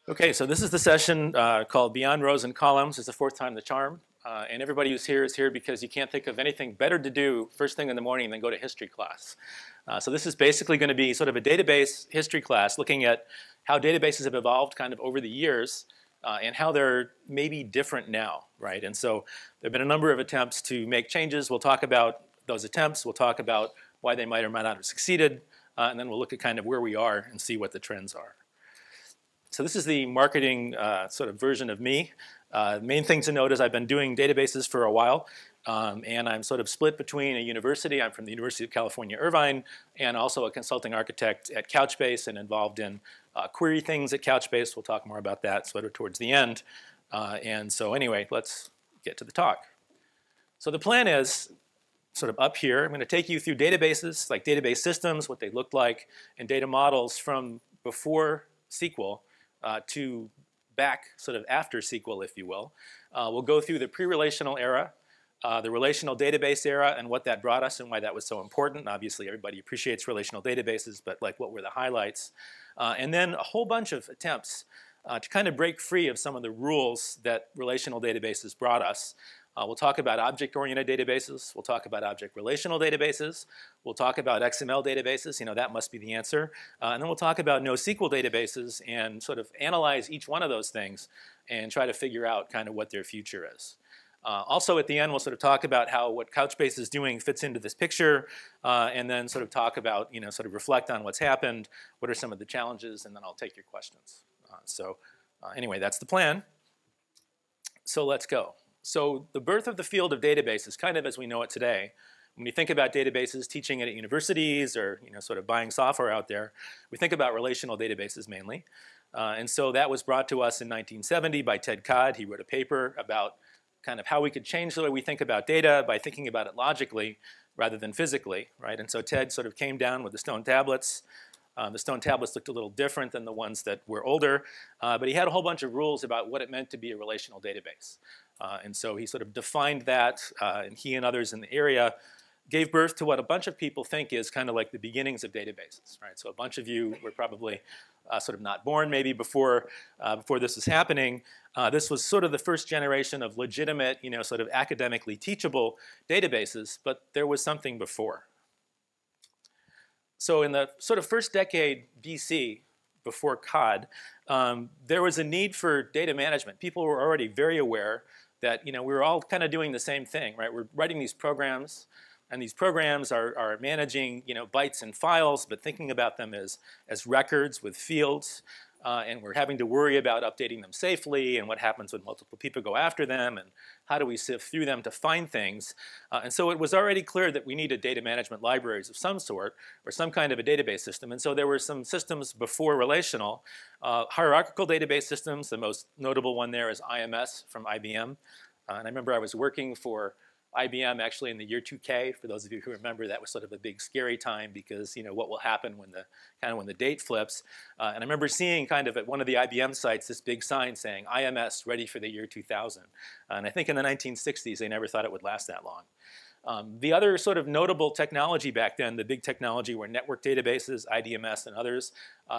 Okay, so this is the session called Beyond Rows and Columns. It's the fourth time the charm. And everybody who's here is here because you can't think of anything better to do first thing in the morning than go to history class. So this is basically going to be sort of a database history class looking at how databases have evolved kind of over the years and how they're maybe different now, right? And so there have been a number of attempts to make changes. We'll talk about those attempts. We'll talk about why they might or might not have succeeded. And then we'll look at kind of where we are and see what the trends are. So this is the marketing sort of version of me. The main thing to note is I've been doing databases for a while, and I'm sort of split between a university. I'm from the University of California, Irvine, and also a consulting architect at Couchbase and involved in query things at Couchbase. We'll talk more about that sort of towards the end. And so anyway, let's get to the talk. So the plan is sort of up here. I'm going to take you through databases, like database systems, what they look like, and data models from before SQL to back sort of after SQL, if you will. We'll go through the pre-relational era, the relational database era, and what that brought us and why that was so important. Obviously, everybody appreciates relational databases, but like what were the highlights? And then a whole bunch of attempts to kind of break free of some of the rules that relational databases brought us. We'll talk about object-oriented databases. We'll talk about object-relational databases. We'll talk about XML databases. You know, that must be the answer. And then we'll talk about NoSQL databases and sort of analyze each one of those things and try to figure out kind of what their future is. Also, at the end, we'll sort of talk about how what Couchbase is doing fits into this picture, and then sort of talk about, you know, sort of reflect on what's happened, what are some of the challenges, and then I'll take your questions. Anyway, that's the plan. So let's go. So the birth of the field of databases, kind of as we know it today, when you think about databases, teaching it at universities or, you know, sort of buying software out there, we think about relational databases mainly. And so that was brought to us in 1970 by Ted Codd. He wrote a paper about kind of how we could change the way we think about data by thinking about it logically rather than physically, right? And so Ted sort of came down with the stone tablets. The stone tablets looked a little different than the ones that were older, but he had a whole bunch of rules about what it meant to be a relational database. And so he sort of defined that, and he and others in the area gave birth to what a bunch of people think is kind of like the beginnings of databases, right? So a bunch of you were probably sort of not born maybe before this was happening. This was sort of the first generation of legitimate, you know, sort of academically teachable databases, but there was something before. So in the sort of first decade BC, before Codd, there was a need for data management. People were already very aware that, you know, we were all kind of doing the same thing, right? We're writing these programs, and these programs are managing, you know, bytes and files, but thinking about them as records with fields. And we're having to worry about updating them safely and what happens when multiple people go after them and how do we sift through them to find things. And so it was already clear that we needed data management libraries of some sort or some kind of a database system. And so there were some systems before relational. Hierarchical database systems, the most notable one there is IMS from IBM. And I remember I was working for IBM actually in the year 2K. For those of you who remember, that was sort of a big scary time because, you know, what will happen when the date flips. And I remember seeing kind of at one of the IBM sites this big sign saying IMS ready for the year 2000. And I think in the 1960s they never thought it would last that long. The other sort of notable technology back then, the big technology, were network databases, IDMS and others,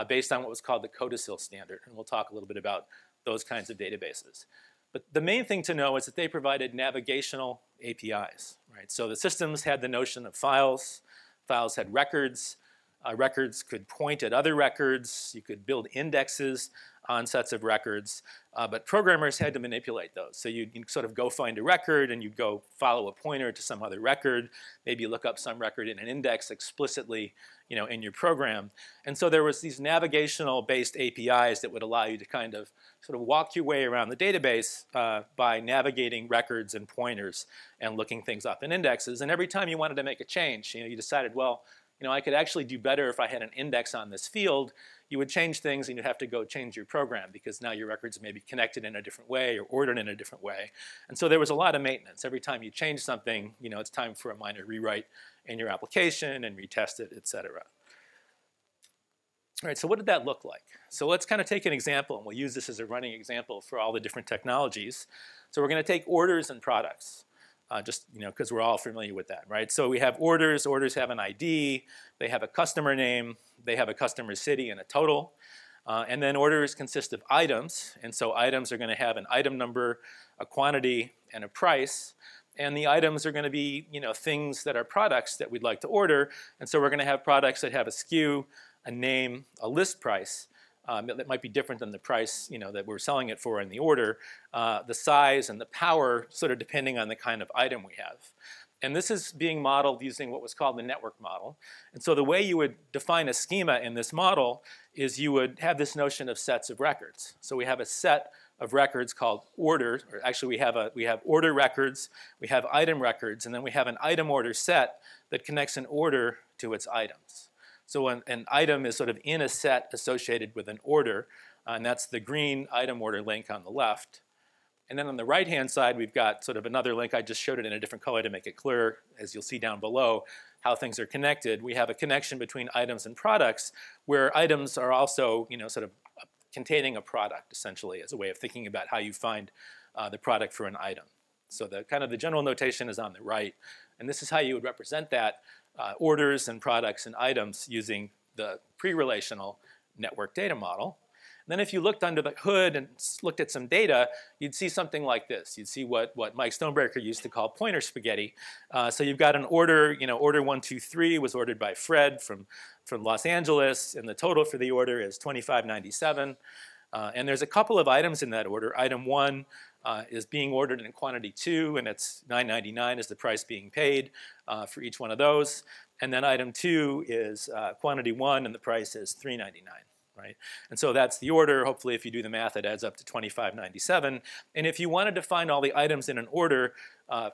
based on what was called the codicil standard. And we'll talk a little bit about those kinds of databases. But the main thing to know is that they provided navigational APIs, right? So the systems had the notion of files. Files had records. Records could point at other records. You could build indexes on sets of records. But programmers had to manipulate those. So you'd sort of go find a record, and you'd go follow a pointer to some other record. Maybe look up some record in an index explicitly, you know, in your program. And so there was these navigational-based APIs that would allow you to kind of sort of walk your way around the database by navigating records and pointers and looking things up in indexes. And every time you wanted to make a change, you know, you decided, well, you know, I could actually do better if I had an index on this field. You would change things and you'd have to go change your program because now your records may be connected in a different way or ordered in a different way. And so there was a lot of maintenance. Every time you change something, you know, it's time for a minor rewrite in your application and retest it, et cetera. All right, so what did that look like? So let's kind of take an example, and we'll use this as a running example for all the different technologies. So we're going to take orders and products. Just, you know, because we're all familiar with that, right? So we have orders. Orders have an ID. They have a customer name. They have a customer city and a total. And then orders consist of items, and so items are going to have an item number, a quantity, and a price. And the items are going to be, things that are products that we'd like to order. And so we're going to have products that have a SKU, a name, a list price. That might be different than the price, that we're selling it for in the order, the size and the power, sort of depending on the kind of item we have. And this is being modeled using what was called the network model. And so the way you would define a schema in this model is you would have this notion of sets of records. So we have a set of records called orders, or actually we have order records, we have item records, and then we have an item order set that connects an order to its items. So an item is sort of in a set associated with an order, and that's the green item order link on the left. And then on the right-hand side, we've got sort of another link. I just showed it in a different color to make it clear, as you'll see down below, how things are connected. We have a connection between items and products, where items are also, sort of containing a product, essentially, as a way of thinking about how you find the product for an item. So the general notation is on the right, and this is how you would represent that, orders and products and items using the pre-relational network data model. Then if you looked under the hood and looked at some data, you'd see something like this. You'd see what Mike Stonebreaker used to call pointer spaghetti. So you've got an order, order 123 was ordered by Fred from Los Angeles, and the total for the order is $25.97. And there's a couple of items in that order. Item 1 is being ordered in quantity 2, and it's $9.99 is the price being paid for each one of those. And then item 2 is quantity 1, and the price is $3.99. Right? And so that's the order. Hopefully, if you do the math, it adds up to $25.97. And if you wanted to find all the items in an order,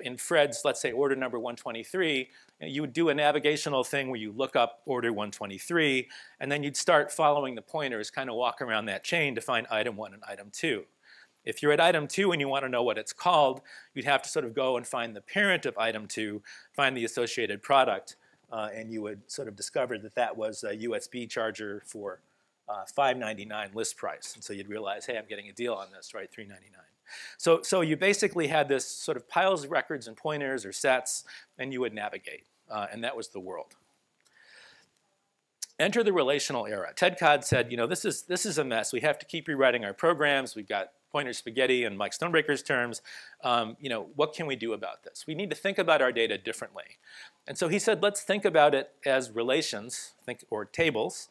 in Fred's, let's say, order number 123, you would do a navigational thing where you look up order 123, and then you'd start following the pointers, kind of walk around that chain to find item 1 and item 2. If you're at item 2 and you want to know what it's called, you'd have to sort of go and find the parent of item 2, find the associated product, and you would sort of discover that that was a USB charger for $5.99 list price. And so you'd realize, hey, I'm getting a deal on this, right, $3.99. So you basically had this sort of piles of records and pointers or sets, and you would navigate. And that was the world. Enter the relational era. Ted Codd said, this is a mess. We have to keep rewriting our programs. We've got pointer spaghetti in Mike Stonebreaker's terms. What can we do about this? We need to think about our data differently. And so he said, let's think about it as relations, or tables.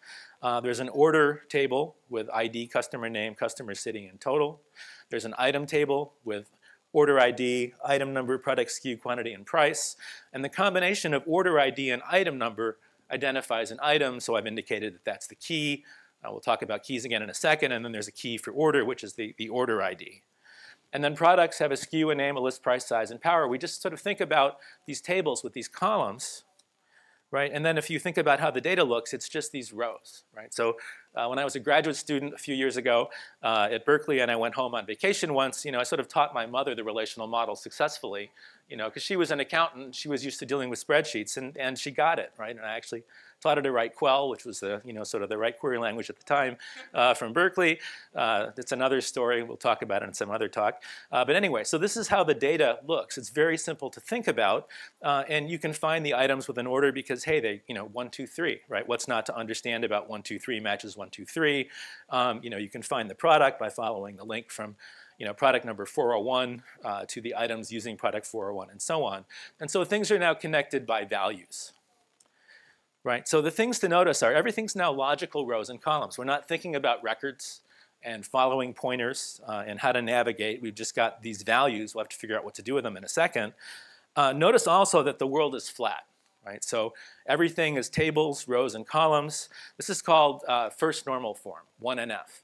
There's an order table with ID, customer name, customer city, and total. There's an item table with order ID, item number, product SKU, quantity, and price. And the combination of order ID and item number identifies an item, so I've indicated that that's the key. We'll talk about keys again in a second, and then there's a key for order, which is the order ID. And then products have a SKU, a name, a list price, size, and power. We just sort of think about these tables with these columns, right? And then if you think about how the data looks, it's just these rows, right? So when I was a graduate student a few years ago at Berkeley, and I went home on vacation once, I sort of taught my mother the relational model successfully, because she was an accountant, she was used to dealing with spreadsheets, and she got it, right? And I actually taught her to write Quell, which was the, sort of the right query language at the time from Berkeley. It's another story. We'll talk about it in some other talk. But anyway, so this is how the data looks. It's very simple to think about, and you can find the items with an order because, hey, they, 1, 2, 3, right? What's not to understand about 1, 2, 3 matches 1, 2, 3. You can find the product by following the link from product number 401 to the items using product 401 and so on. And so things are now connected by values. Right, so the things to notice are everything's now logical rows and columns. We're not thinking about records and following pointers and how to navigate. We've just got these values. We'll have to figure out what to do with them in a second. Notice also that the world is flat. Right, so everything is tables, rows, and columns. This is called first normal form, 1NF.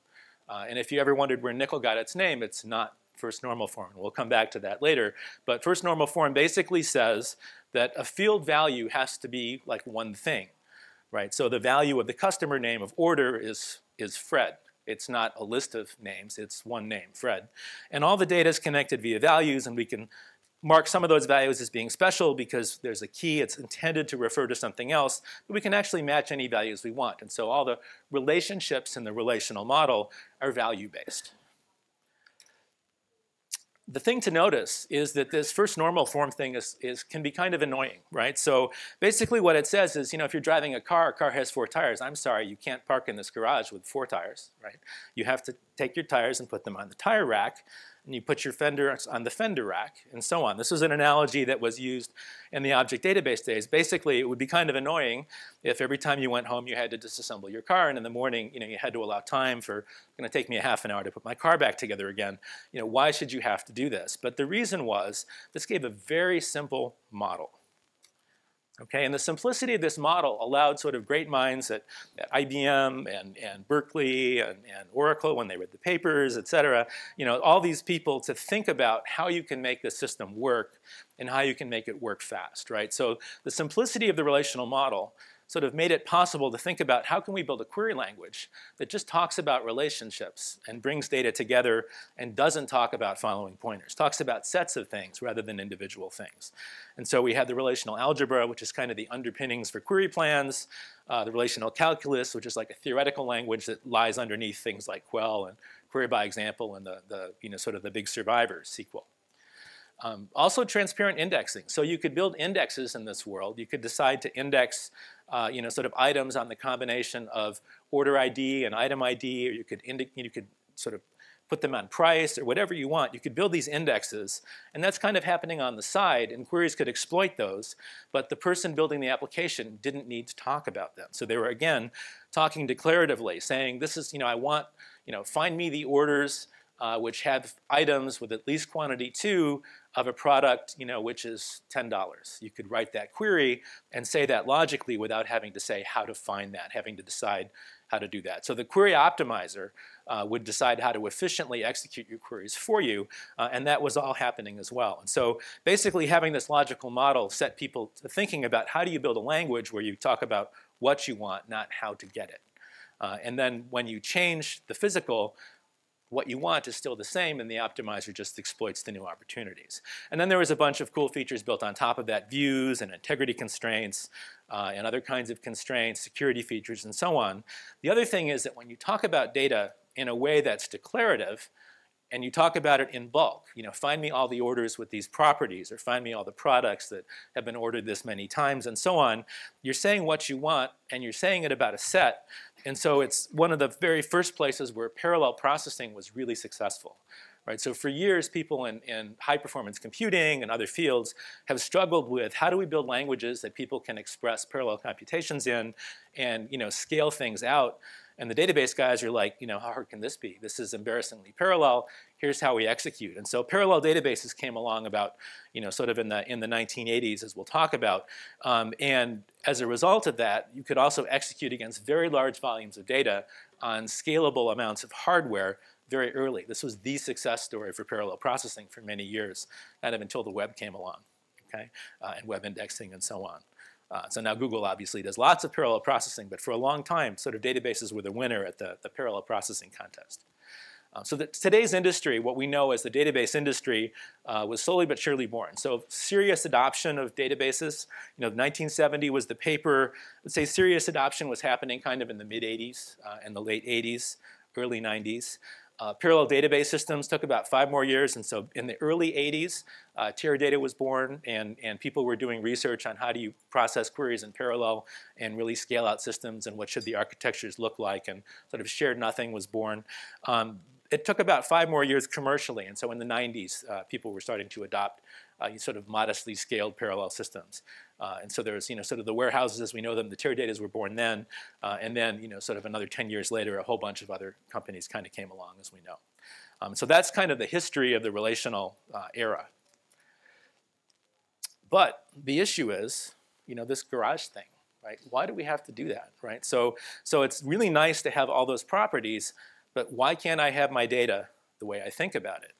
And if you ever wondered where nickel got its name, it's not first normal form. We'll come back to that later. But first normal form basically says that a field value has to be like one thing, right? So the value of the customer name of order is Fred. It's not a list of names. It's one name, Fred. And all the data is connected via values, and we can mark some of those values as being special because there's a key. It's intended to refer to something else, but we can actually match any values we want. And so all the relationships in the relational model are value-based. the thing to notice is that this first normal form thing can be kind of annoying, right? So basically what it says is, if you're driving a car has 4 tires. I'm sorry, you can't park in this garage with 4 tires, right? You have to take your tires and put them on the tire rack, and you put your fender on the fender rack, and so on. This was an analogy that was used in the object database days. Basically, it would be kind of annoying if every time you went home you had to disassemble your car, and in the morning, you had to allow time for, it's going to take me a half an hour to put my car back together again. Why should you have to do this? But the reason was, this gave a very simple model. Okay, and the simplicity of this model allowed sort of great minds at IBM and Berkeley and Oracle, when they read the papers, et cetera, all these people to think about how you can make the system work and how you can make it work fast, right? So the simplicity of the relational model sort of made it possible to think about how can we build a query language that just talks about relationships and brings data together and doesn't talk about following pointers, talks about sets of things rather than individual things. And so we had the relational algebra, which is kind of the underpinnings for query plans, the relational calculus, which is like a theoretical language that lies underneath things like Quell and query by example and the sort of the big survivor, SQL. Also transparent indexing. So you could build indexes in this world. You could decide to index sort of items on the combination of order ID and item ID, or you could sort of put them on price or whatever you want. You could build these indexes, and that's kind of happening on the side, and queries could exploit those, but the person building the application didn't need to talk about them. So they were, again, talking declaratively, saying, this is, I want, find me the orders which have items with at least quantity 2 of a product, which is $10. You could write that query and say that logically without having to say how to find that, having to decide how to do that. So the query optimizer would decide how to efficiently execute your queries for you, and that was all happening as well. And so basically having this logical model set people to thinking about how do you build a language where you talk about what you want, not how to get it. And then when you change the physical, what you want is still the same, and the optimizer just exploits the new opportunities. And then there was a bunch of cool features built on top of that, views and integrity constraints and other kinds of constraints, security features, and so on. The other thing is that when you talk about data in a way that's declarative, and you talk about it in bulk, find me all the orders with these properties, or find me all the products that have been ordered this many times, and so on, you're saying what you want, and you're saying it about a set. And so it's one of the very first places where parallel processing was really successful. Right? So for years, people in high-performance computing and other fields have struggled with how do we build languages that people can express parallel computations in and scale things out. And the database guys are like, how hard can this be? This is embarrassingly parallel. Here's how we execute. And so parallel databases came along about, sort of in the 1980s, as we'll talk about. And as a result of that, you could also execute against very large volumes of data on scalable amounts of hardware very early. This was the success story for parallel processing for many years, kind of until the web came along, okay, and web indexing and so on. So now Google obviously does lots of parallel processing, but for a long time, sort of databases were the winner at the parallel processing contest. So today's industry, what we know as the database industry, was slowly but surely born. So serious adoption of databases, 1970 was the paper. Let's say serious adoption was happening kind of in the mid-80s and the late 80s, early 90s. Parallel database systems took about 5 more years, and so in the early 80s, Teradata was born, and people were doing research on how do you process queries in parallel and really scale out systems and what should the architectures look like, and sort of shared nothing was born. It took about 5 more years commercially, and so in the 90s, people were starting to adopt sort of modestly scaled parallel systems. And so there's, sort of the warehouses as we know them, the Teradatas were born then, and then, sort of another 10 years later, a whole bunch of other companies kind of came along as we know. So that's kind of the history of the relational era. But the issue is, this garage thing, right? Why do we have to do that, right? So it's really nice to have all those properties, but why can't I have my data the way I think about it?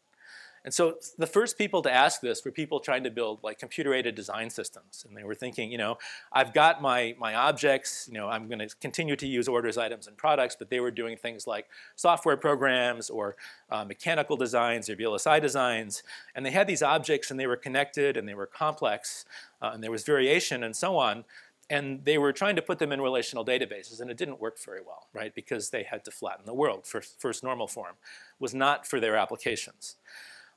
And so the first people to ask this were people trying to build like computer-aided design systems. And they were thinking, I've got my objects, I'm going to continue to use orders, items, and products, but they were doing things like software programs or mechanical designs or VLSI designs. And they had these objects and they were connected and they were complex and there was variation and so on. And they were trying to put them in relational databases, and it didn't work very well, right? Because they had to flatten the world. First normal form was not for their applications.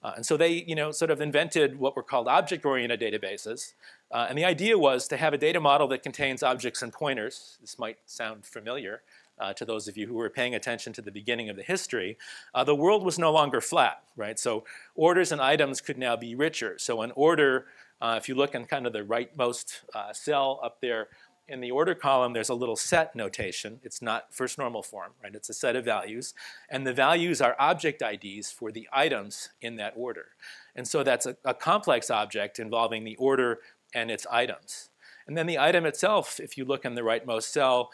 And so they, sort of invented what were called object-oriented databases. And the idea was to have a data model that contains objects and pointers. This might sound familiar to those of you who were paying attention to the beginning of the history. The world was no longer flat, right? So orders and items could now be richer. So an order, if you look in kind of the rightmost cell up there, in the order column, there's a little set notation. It's not first normal form, right? It's a set of values. And the values are object IDs for the items in that order. And so that's a complex object involving the order and its items. And then the item itself, if you look in the rightmost cell,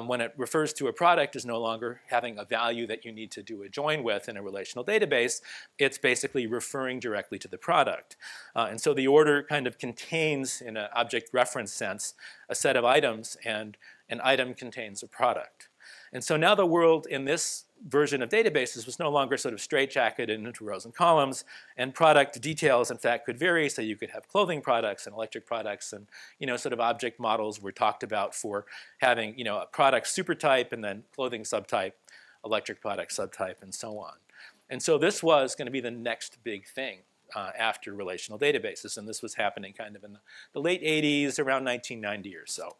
when it refers to a product, is no longer having a value that you need to do a join with in a relational database. It's basically referring directly to the product. And so the order kind of contains, in an object reference sense, a set of items, and an item contains a product. And so now the world in this version of databases was no longer sort of straitjacketed into rows and columns, and product details, in fact, could vary. So you could have clothing products and electric products, and sort of object models were talked about for having a product supertype and then clothing subtype, electric product subtype, and so on. And so this was going to be the next big thing after relational databases, and this was happening kind of in the late 80s, around 1990 or so.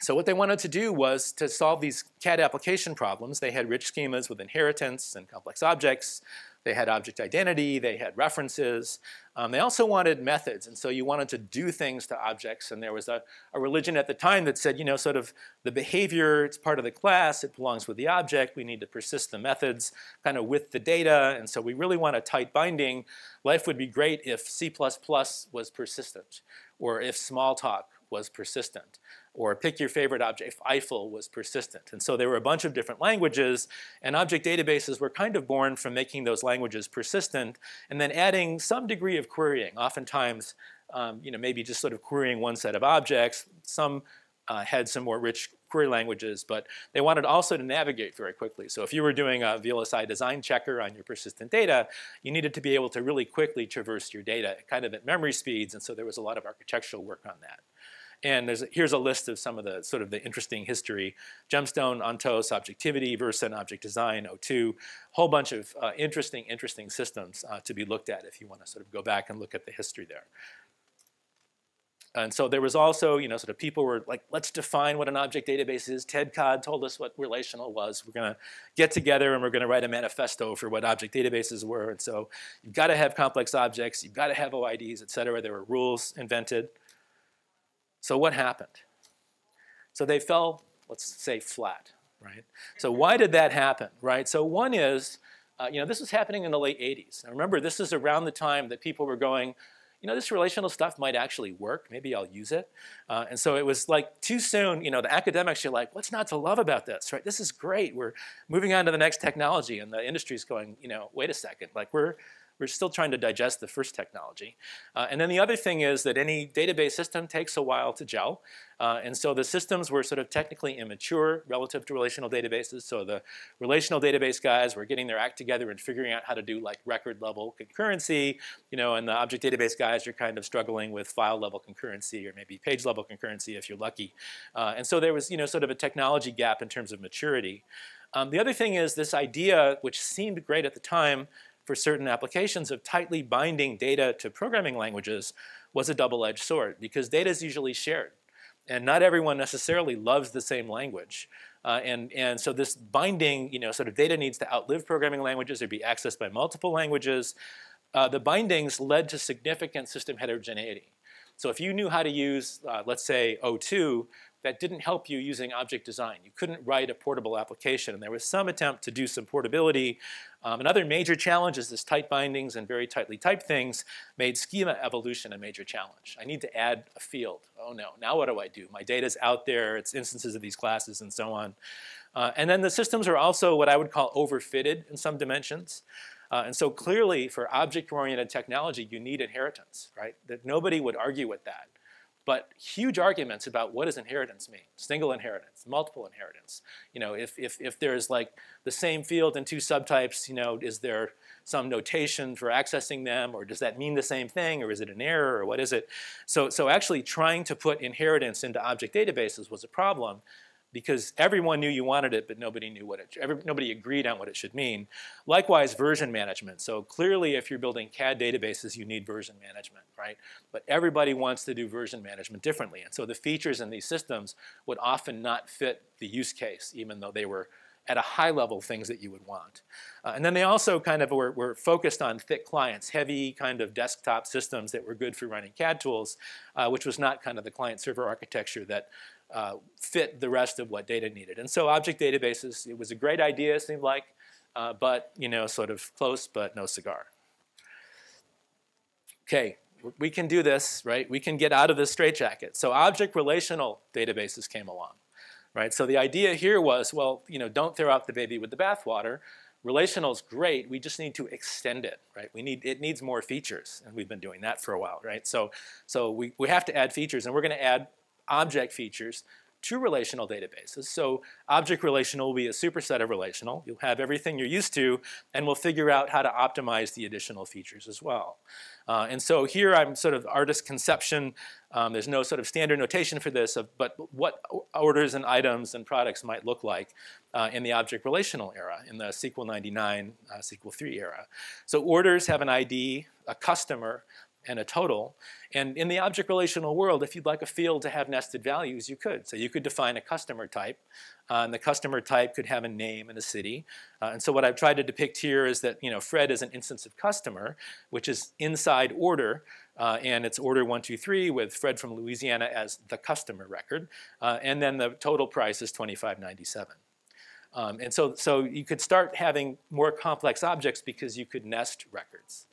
So what they wanted to do was to solve these CAD application problems. They had rich schemas with inheritance and complex objects. They had object identity. They had references. They also wanted methods. And so you wanted to do things to objects. And there was a religion at the time that said, sort of the behavior, it's part of the class. It belongs with the object. We need to persist the methods kind of with the data. And so we really want a tight binding. Life would be great if C++ was persistent, or if Smalltalk was persistent, or pick your favorite object, if Eiffel was persistent. And so there were a bunch of different languages, and object databases were kind of born from making those languages persistent and then adding some degree of querying. Oftentimes, maybe just sort of querying one set of objects. Some had some more rich query languages, but they wanted also to navigate very quickly. So if you were doing a VLSI design checker on your persistent data, you needed to be able to really quickly traverse your data, kind of at memory speeds, and so there was a lot of architectural work on that. And here's a list of some of the sort of the interesting history. Gemstone, Ontos, Objectivity, Versa, and Object Design, O2. Whole bunch of interesting systems to be looked at if you want to sort of go back and look at the history there. And so there was also, sort of people were like, let's define what an object database is. Ted Codd told us what relational was. We're going to get together and we're going to write a manifesto for what object databases were. And so you've got to have complex objects. You've got to have OIDs, et cetera. There were rules invented. So what happened? So they fell, let's say, flat, right? So why did that happen, right? So one is, this was happening in the late 80s. Now remember, this is around the time that people were going, this relational stuff might actually work. Maybe I'll use it. And so it was like too soon, the academics are like, what's not to love about this, right? This is great. We're moving on to the next technology. And the industry's going, wait a second. Like we're still trying to digest the first technology. And then the other thing is that any database system takes a while to gel. And so the systems were sort of technically immature relative to relational databases. So the relational database guys were getting their act together and figuring out how to do like record level concurrency, and the object database guys are kind of struggling with file level concurrency or maybe page level concurrency if you're lucky. And so there was, sort of a technology gap in terms of maturity. The other thing is this idea, which seemed great at the time, for certain applications of tightly binding data to programming languages was a double-edged sword because data is usually shared. And not everyone necessarily loves the same language. And so this binding, sort of data needs to outlive programming languages or be accessed by multiple languages. The bindings led to significant system heterogeneity. So if you knew how to use, let's say, O2, that didn't help you using object design. You couldn't write a portable application. And there was some attempt to do some portability. Another major challenge is this tight bindings and very tightly typed things made schema evolution a major challenge. I need to add a field. Oh no, now what do I do? My data's out there. It's instances of these classes and so on. And then the systems are also what I would call overfitted in some dimensions. And so clearly for object-oriented technology, you need inheritance, right? That nobody would argue with that. But huge arguments about what does inheritance mean? Single inheritance, multiple inheritance. If there's like the same field in two subtypes, is there some notation for accessing them, or does that mean the same thing, or is it an error, or what is it? So actually trying to put inheritance into object databases was a problem. because everyone knew you wanted it, but nobody knew what nobody agreed on what it should mean. Likewise, version management. So clearly, if you're building CAD databases, you need version management, right? But everybody wants to do version management differently. And so the features in these systems would often not fit the use case, even though they were at a high level things that you would want. And then they also kind of were focused on thick clients, heavy kind of desktop systems that were good for running CAD tools, which was not kind of the client-server architecture that fit the rest of what data needed. And so object databases, it was a great idea, it seemed like, but sort of close, but no cigar. Okay, we can do this, right? We can get out of this straitjacket. So object relational databases came along. Right? So the idea here was, well, don't throw out the baby with the bathwater. Relational is great. We just need to extend it, right? It needs more features, and we've been doing that for a while, right? So we have to add features, and we're going to add object features to relational databases. So object relational will be a superset of relational. You'll have everything you're used to, and we'll figure out how to optimize the additional features as well. And so here I'm sort of artist conception. There's no sort of standard notation for this, but what orders and items and products might look like in the object relational era, in the SQL 99, SQL 3 era. So orders have an ID, a customer, and a total. And in the object relational world, if you'd like a field to have nested values, you could. So you could define a customer type, and the customer type could have a name and a city. And so what I've tried to depict here is that Fred is an instance of customer, which is inside order, and it's order 123 with Fred from Louisiana as the customer record, and then the total price is $25.97. And so you could start having more complex objects because you could nest records.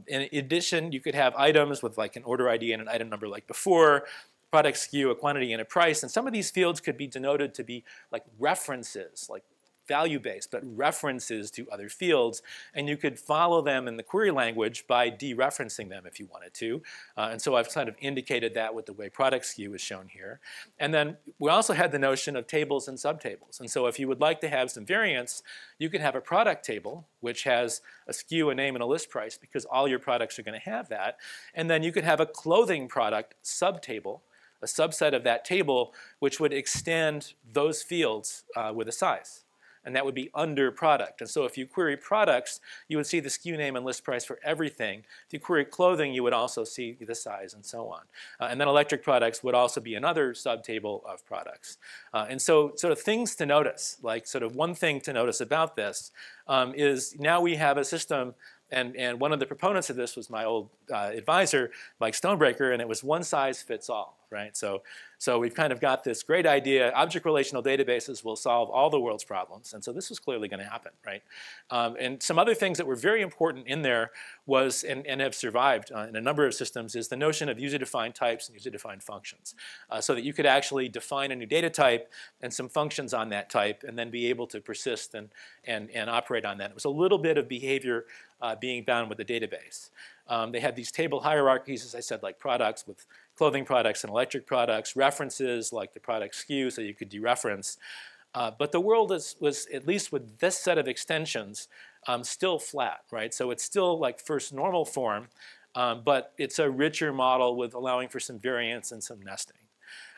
In addition, you could have items with like an order ID and an item number like before, product SKU, a quantity, and a price. And some of these fields could be denoted to be like references, like value-based, but references to other fields. And you could follow them in the query language by dereferencing them if you wanted to. And so I've kind of indicated that with the way product SKU is shown here. And then we also had the notion of tables and subtables. And so if you would like to have some variance, you could have a product table, which has a SKU, a name, and a list price, because all your products are going to have that. And then you could have a clothing product subtable, a subset of that table, which would extend those fields with a size. And that would be under product. And so if you query products, you would see the SKU name and list price for everything. If you query clothing, you would also see the size and so on. And then electric products would also be another subtable of products. And so sort of things to notice, like sort of one thing to notice about this is now we have a system. And one of the proponents of this was my old advisor, Mike Stonebreaker, and it was one size fits all, right? So we've kind of got this great idea. Object relational databases will solve all the world's problems, and so this was clearly going to happen, right? And some other things that were very important in there was, and have survived in a number of systems, is the notion of user-defined types and user-defined functions, so that you could actually define a new data type and some functions on that type, and then be able to persist and operate on that. It was a little bit of behavior being bound with the database. They had these table hierarchies, as I said, like products with clothing products and electric products, references like the product SKU, so you could dereference. But the world was, at least with this set of extensions, still flat, right? So it's still like first normal form, but it's a richer model with allowing for some variance and some nesting.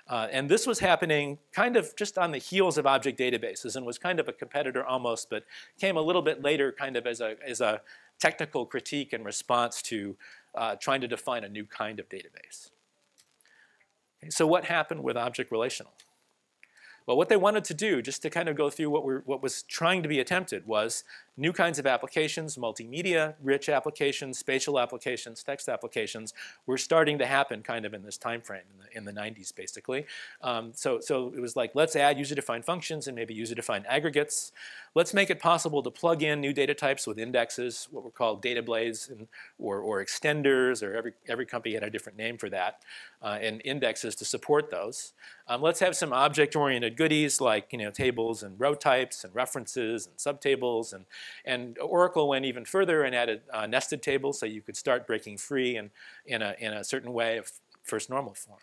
And this was happening kind of just on the heels of object databases and was kind of a competitor almost, but came a little bit later kind of as a technical critique in response to trying to define a new kind of database. Okay, so what happened with object relational? Well, what they wanted to do, just to kind of go through what was trying to be attempted, was new kinds of applications, multimedia-rich applications, spatial applications, text applications were starting to happen kind of in this time frame, in the 90s, basically. So it was like, let's add user-defined functions and maybe user-defined aggregates. Let's make it possible to plug in new data types with indexes, what were called data blades or extenders, or every company had a different name for that, and indexes to support those. Let's have some object-oriented goodies like tables and row types and references and subtables, and Oracle went even further and added nested tables, so you could start breaking free in a certain way of first normal form.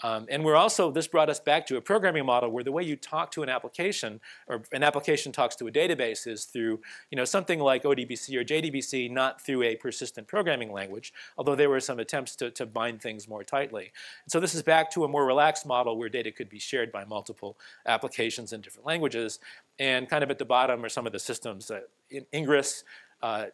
And we're also, this brought us back to a programming model where the way you talk to an application, or an application talks to a database, is through something like ODBC or JDBC, not through a persistent programming language, although there were some attempts to bind things more tightly. And so this is back to a more relaxed model where data could be shared by multiple applications in different languages. And kind of at the bottom are some of the systems. Ingress,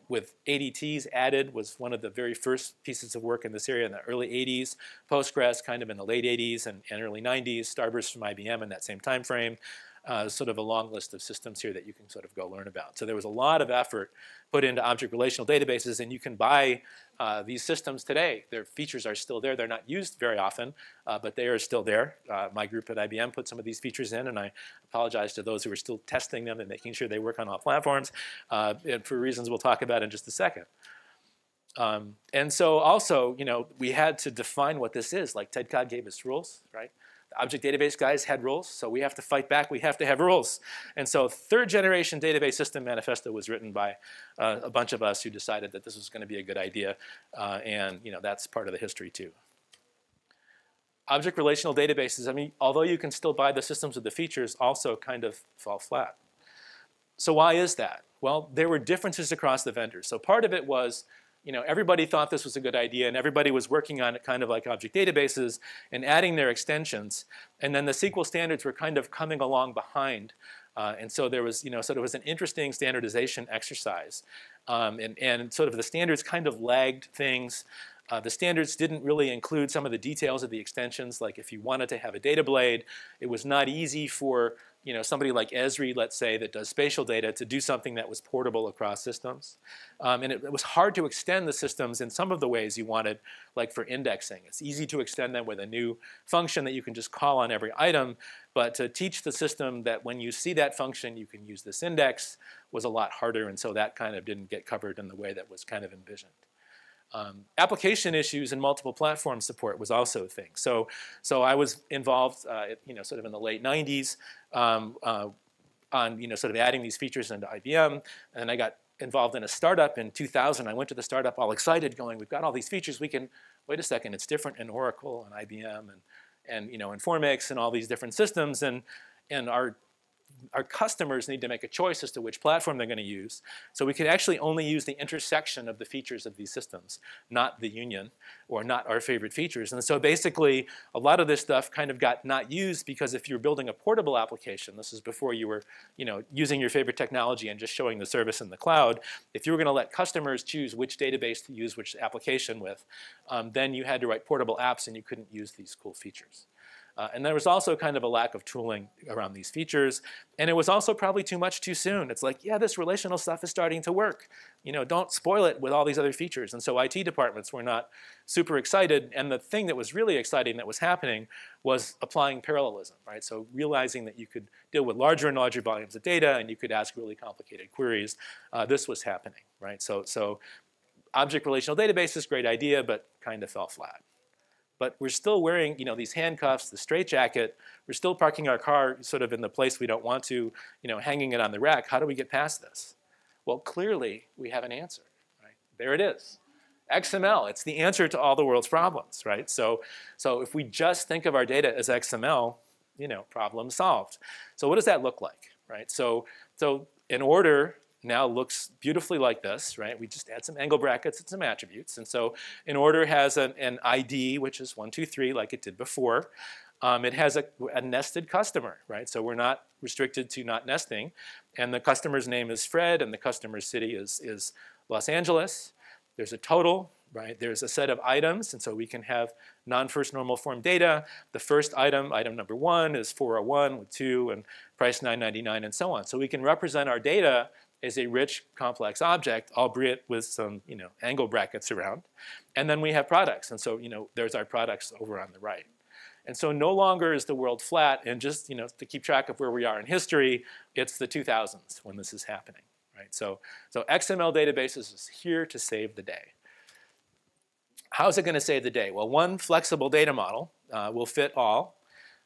with ADTs added, was one of the very first pieces of work in this area in the early 80s. Postgres kind of in the late 80s and early 90s. Starburst from IBM in that same time frame. Sort of a long list of systems here that you can sort of go learn about. So there was a lot of effort put into object relational databases, and you can buy these systems today. Their features are still there. They're not used very often, but they are still there. My group at IBM put some of these features in, and I apologize to those who are still testing them and making sure they work on all platforms, and for reasons we'll talk about in just a second. And so also, we had to define what this is. Like Ted Codd gave us rules, right? The object database guys had rules, so we have to fight back. We have to have rules. And so third generation database system manifesto was written by a bunch of us who decided that this was going to be a good idea. And that's part of the history too. Object relational databases, I mean, although you can still buy the systems with the features, also kind of fall flat. So why is that? Well, there were differences across the vendors. So part of it was, everybody thought this was a good idea, and everybody was working on it kind of like object databases and adding their extensions. And then the SQL standards were kind of coming along behind. And so there was, so there was an interesting standardization exercise. And sort of the standards kind of lagged things. The standards didn't really include some of the details of the extensions. Like if you wanted to have a data blade, it was not easy for somebody like Esri, let's say, that does spatial data, to do something that was portable across systems. And it was hard to extend the systems in some of the ways you wanted, like for indexing. It's easy to extend them with a new function that you can just call on every item, but to teach the system that when you see that function, you can use this index was a lot harder, and so that kind of didn't get covered in the way that was kind of envisioned. Application issues and multiple platform support was also a thing. So I was involved, sort of in the late 90s on, sort of adding these features into IBM. And I got involved in a startup in 2000. I went to the startup all excited, going, we've got all these features. We can, wait a second, it's different in Oracle and IBM and Informix and all these different systems. And our customers need to make a choice as to which platform they're going to use. So we could actually only use the intersection of the features of these systems, not the union or not our favorite features. And so basically, a lot of this stuff kind of got not used because if you're building a portable application, this is before you were using your favorite technology and just showing the service in the cloud, if you were going to let customers choose which database to use which application with, then you had to write portable apps and you couldn't use these cool features. And there was also kind of a lack of tooling around these features. And it was also probably too much too soon. It's like, yeah, this relational stuff is starting to work. Don't spoil it with all these other features. And so IT departments were not super excited. And the thing that was really exciting that was happening was applying parallelism, right? So realizing that you could deal with larger and larger volumes of data and you could ask really complicated queries. This was happening, right? So object relational databases, great idea, but kind of fell flat. But we're still wearing, these handcuffs, the straitjacket. We're still parking our car sort of in the place we don't want to, hanging it on the rack. How do we get past this? Well, clearly, we have an answer, right? There it is. XML, it's the answer to all the world's problems, right? So if we just think of our data as XML, problem solved. So what does that look like, right? So an order now looks beautifully like this, right? We just add some angle brackets and some attributes. And so an order has an ID, which is 1, 2, 3, like it did before. It has a nested customer, right? So we're not restricted to not nesting. And the customer's name is Fred, and the customer's city is Los Angeles. There's a total, right? There's a set of items, and so we can have non-first normal form data. The first item, item number 1, is 401 with 2, and price $9.99, and so on. So we can represent our data as a rich, complex object, albeit with some, angle brackets around. And then we have products. And so, there's our products over on the right. And so no longer is the world flat. And just, to keep track of where we are in history, it's the 2000s when this is happening, right? So XML databases is here to save the day. How is it going to save the day? Well, one flexible data model will fit all.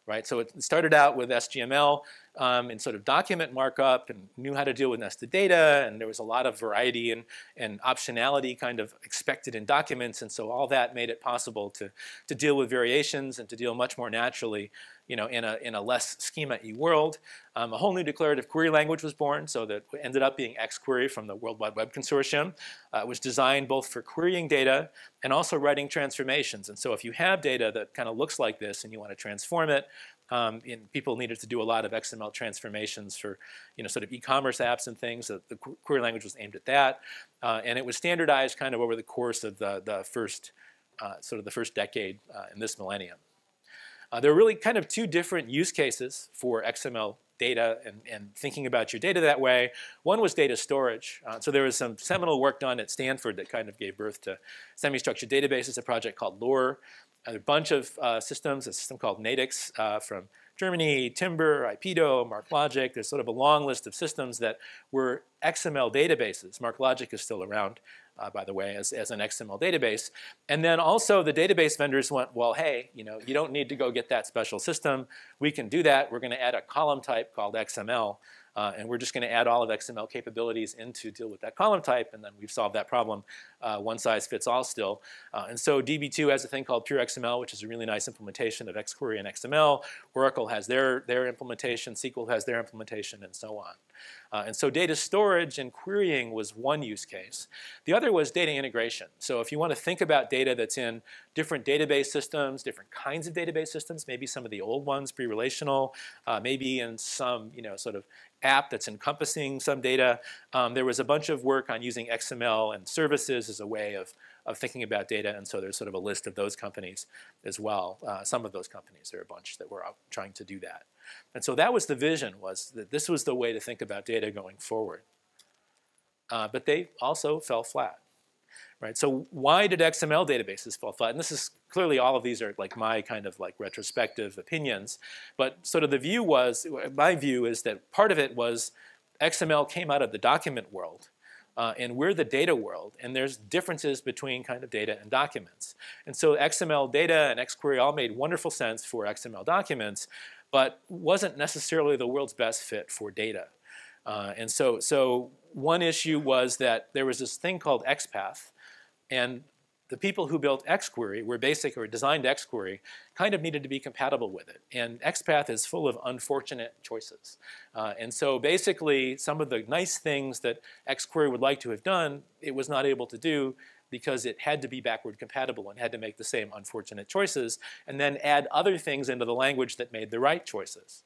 Right, so it started out with SGML. in sort of document markup and knew how to deal with nested data, and there was a lot of variety and optionality kind of expected in documents, and so all that made it possible to deal with variations and to deal much more naturally, in a less schema-y world. A whole new declarative query language was born, so that ended up being XQuery from the World Wide Web Consortium. It was designed both for querying data and also writing transformations. And so if you have data that kind of looks like this and you want to transform it, people needed to do a lot of XML transformations for, sort of e-commerce apps and things. The query language was aimed at that, and it was standardized kind of over the course of the first decade in this millennium. There are really kind of two different use cases for XML data and thinking about your data that way. One was data storage. So there was some seminal work done at Stanford that kind of gave birth to semi-structured databases, a project called Lore. A bunch of systems, a system called Nadix from Germany, Timber, IPEDO, MarkLogic. There's sort of a long list of systems that were XML databases. MarkLogic is still around, by the way, as an XML database. And then also the database vendors went, well, hey, you don't need to go get that special system. We can do that. We're going to add a column type called XML. And we're just going to add all of XML capabilities in to deal with that column type, and then we've solved that problem. One size fits all still. And so DB2 has a thing called Pure XML, which is a really nice implementation of XQuery and XML. Oracle has their implementation. SQL has their implementation, and so on. And so data storage and querying was one use case. The other was data integration. So if you want to think about data that's in different database systems, different kinds of database systems, maybe some of the old ones, pre-relational, maybe in some sort of app that's encompassing some data. There was a bunch of work on using XML and services as a way of thinking about data, and so there's sort of a list of those companies as well. Some of those companies, there are a bunch that were out trying to do that. And so that was the vision, was that this was the way to think about data going forward. But they also fell flat. Right, so why did XML databases fall flat? And this is clearly, all of these are like my kind of like retrospective opinions. But sort of the view was, my view is that part of it was XML came out of the document world. And we're the data world, and there's differences between kind of data and documents. And so XML data and XQuery all made wonderful sense for XML documents, but wasn't necessarily the world's best fit for data. And so one issue was that there was this thing called XPath, and the people who built XQuery designed XQuery kind of needed to be compatible with it. And XPath is full of unfortunate choices. And so basically, some of the nice things that XQuery would like to have done, it was not able to do because it had to be backward compatible and had to make the same unfortunate choices and then add other things into the language that made the right choices.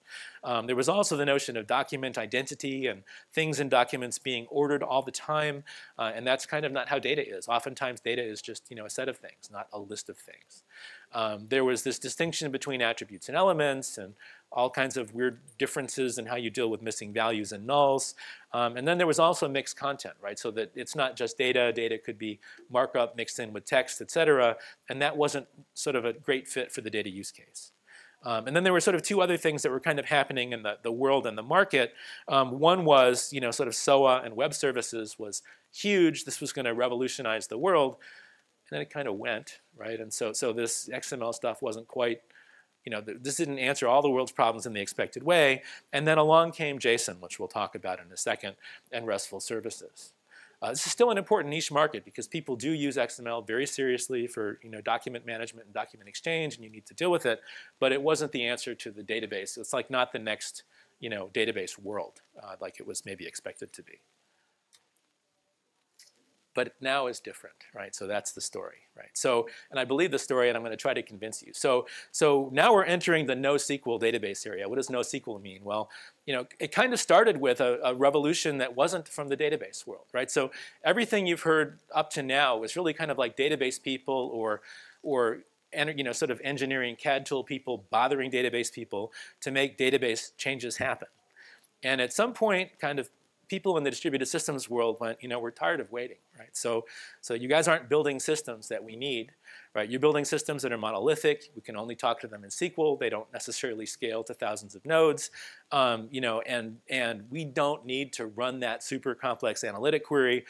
There was also the notion of document identity and things in documents being ordered all the time, and that's kind of not how data is. Oftentimes data is just a set of things, not a list of things. There was this distinction between attributes and elements and all kinds of weird differences in how you deal with missing values and nulls. And then there was also mixed content, right? So that it's not just data. Data could be markup mixed in with text, et cetera. And that wasn't sort of a great fit for the data use case. And then there were sort of two other things that were kind of happening in the world and the market. One was, sort of SOA and web services was huge. This was going to revolutionize the world. And then it kind of went, right? And so this XML stuff wasn't quite, this didn't answer all the world's problems in the expected way. And then along came JSON, which we'll talk about in a second, and RESTful services. This is still an important niche market because people do use XML very seriously for document management and document exchange, and you need to deal with it. But it wasn't the answer to the database. It's like not the next database world like it was maybe expected to be. But now is different, right? So that's the story, right? So, and I believe the story, and I'm going to try to convince you. So now we're entering the NoSQL database area. What does NoSQL mean? Well, it kind of started with a revolution that wasn't from the database world, right? So everything you've heard up to now was really kind of like database people or sort of engineering CAD tool people bothering database people to make database changes happen. And at some point, kind of people in the distributed systems world went, we're tired of waiting, right? So you guys aren't building systems that we need, right? You're building systems that are monolithic. We can only talk to them in SQL. They don't necessarily scale to thousands of nodes, and we don't need to run that super complex analytic query.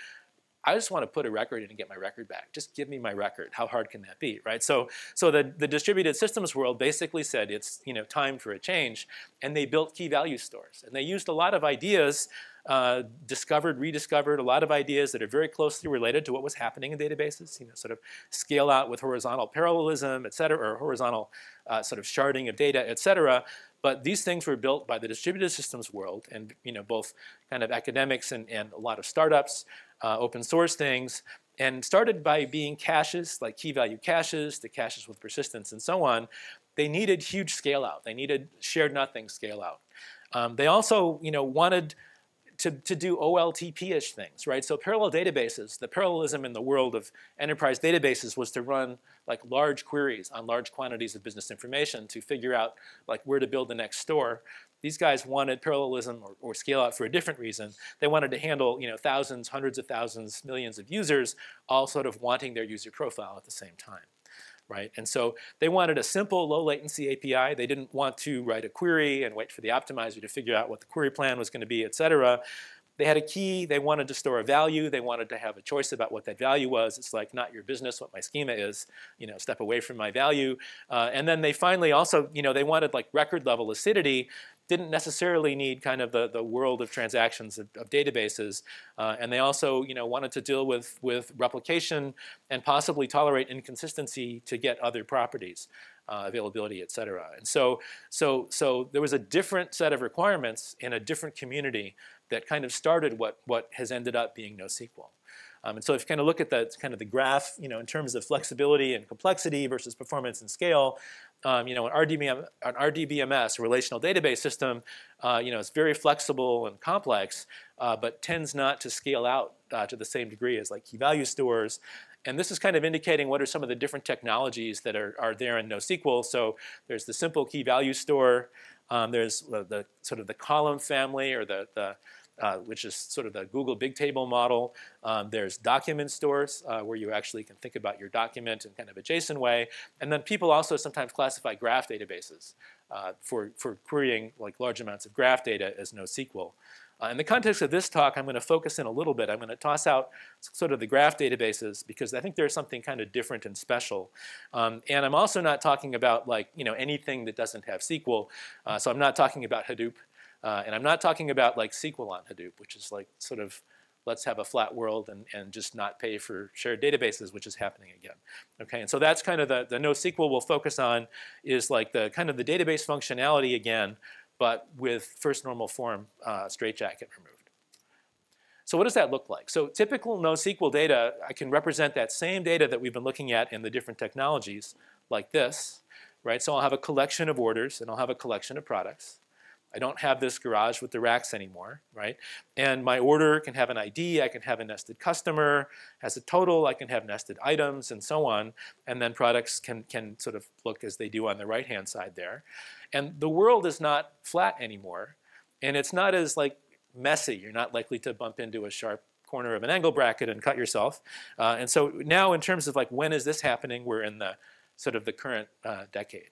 I just want to put a record in and get my record back. Just give me my record. How hard can that be, right? So the distributed systems world basically said it's time for a change, and they built key value stores. And they used a lot of ideas, discovered, rediscovered, a lot of ideas that are very closely related to what was happening in databases, sort of scale out with horizontal parallelism, et cetera, or horizontal sort of sharding of data, et cetera. But these things were built by the distributed systems world, and both kind of academics and a lot of startups, open source things, and started by being caches, like key value caches, the caches with persistence and so on. They needed huge scale out. They needed shared nothing scale out. They also wanted to do OLTP-ish things, right? So parallel databases, the parallelism in the world of enterprise databases was to run like large queries on large quantities of business information to figure out like where to build the next store. These guys wanted parallelism or scale out for a different reason. They wanted to handle thousands, hundreds of thousands, millions of users, all sort of wanting their user profile at the same time. Right? And so they wanted a simple low latency API. They didn't want to write a query and wait for the optimizer to figure out what the query plan was going to be, et cetera. They had a key. They wanted to store a value. They wanted to have a choice about what that value was. It's like not your business what my schema is. Step away from my value. And then they finally also, they wanted like record level acidity. Didn't necessarily need kind of the world of transactions of databases. And they also wanted to deal with replication and possibly tolerate inconsistency to get other properties, availability, et cetera. And so there was a different set of requirements in a different community that kind of started what has ended up being NoSQL. And so if you kind of look at the graph, in terms of flexibility and complexity versus performance and scale, an RDBMS, a relational database system, it's very flexible and complex, but tends not to scale out to the same degree as like key value stores. And this is kind of indicating what are some of the different technologies that are there in NoSQL. So there's the simple key value store. There's the sort of the column family, or which is sort of the Google Big Table model. There's document stores where you actually can think about your document in kind of a JSON way. And then people also sometimes classify graph databases for querying like large amounts of graph data as NoSQL. In the context of this talk, I'm going to focus in a little bit. I'm going to toss out sort of the graph databases because I think there's something kind of different and special. And I'm also not talking about like anything that doesn't have SQL. So I'm not talking about Hadoop. And I'm not talking about like SQL on Hadoop, which is like sort of let's have a flat world and just not pay for shared databases, which is happening again. Okay, and so that's kind of the NoSQL we'll focus on is like the kind of the database functionality again, but with first normal form straitjacket removed. So what does that look like? So typical NoSQL data, I can represent that same data that we've been looking at in the different technologies like this, right? So I'll have a collection of orders and I'll have a collection of products. I don't have this garage with the racks anymore, right? And my order can have an ID, I can have a nested customer, has a total, I can have nested items, and so on. And then products can sort of look as they do on the right-hand side there. And the world is not flat anymore, and it's not as like messy. You're not likely to bump into a sharp corner of an angle bracket and cut yourself. And so now in terms of like when is this happening, we're in the sort of the current decade.